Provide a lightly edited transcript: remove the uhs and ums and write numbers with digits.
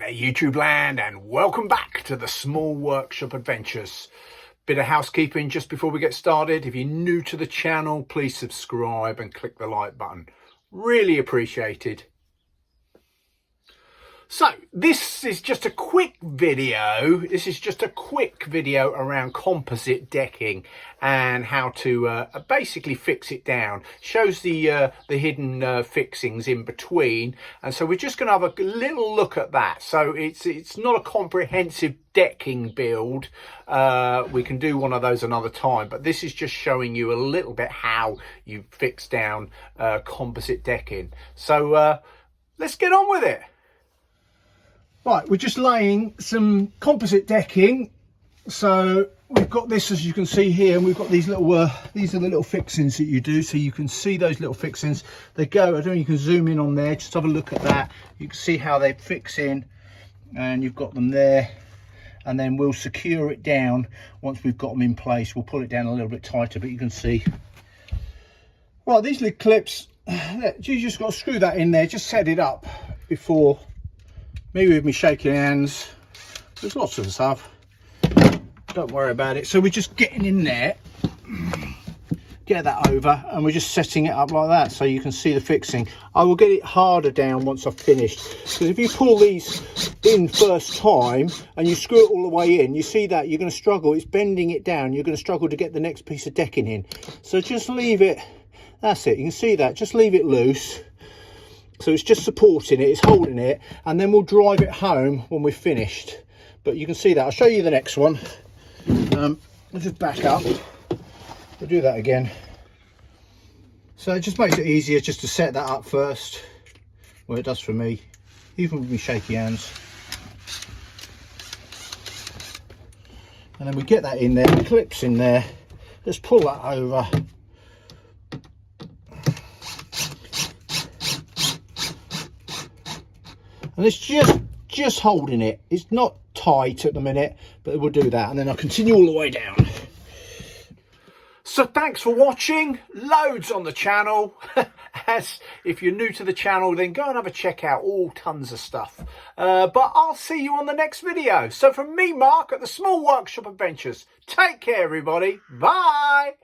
there YouTube land, and welcome back to the Small Workshop Adventures. Bit of housekeeping just before we get started. If you're new to the channel, please subscribe and click the like button. Really appreciated. So this is just a quick video. This is just a quick video around composite decking and how to basically fix it down. Shows the hidden fixings in between, and so we're just going to have a little look at that. So it's not a comprehensive decking build. We can do one of those another time, but this is just showing you a little bit how you fix down composite decking. So let's get on with it. Right, we're just laying some composite decking. So we've got this, as you can see here, and we've got these little, these are the little fixings that you do. So you can see those little fixings. They go, I don't know, you can zoom in on there, just have a look at that. You can see how they fix in, and you've got them there. And then we'll secure it down once we've got them in place. We'll pull it down a little bit tighter, but you can see. Right, these lid clips, you just got to screw that in there, just set it up before. Maybe with me shaking hands, there's lots of stuff, don't worry about it. So we're just getting in there, get that over, and we're just setting it up like that so you can see the fixing. I will get it harder down once I've finished, because if you pull these in first time and you screw it all the way in, you see that you're going to struggle. It's bending it down, you're going to struggle to get the next piece of decking in. So just leave it, that's it, you can see that, just leave it loose. So it's just supporting it, it's holding it, and then we'll drive it home when we're finished. But you can see that. I'll show you the next one. I'll just back up. We'll do that again. So it just makes it easier just to set that up first. Well, it does for me, even with me shaky hands. And then we get that in there, the clips in there. Just pull that over. And it's just holding it. It's not tight at the minute, but we'll do that, and then I'll continue all the way down. So thanks for watching. Loads on the channel. As if you're new to the channel, then go and have a check out. All tons of stuff. But I'll see you on the next video. So from me, Mark, at the Small Workshop Adventures, take care everybody. Bye.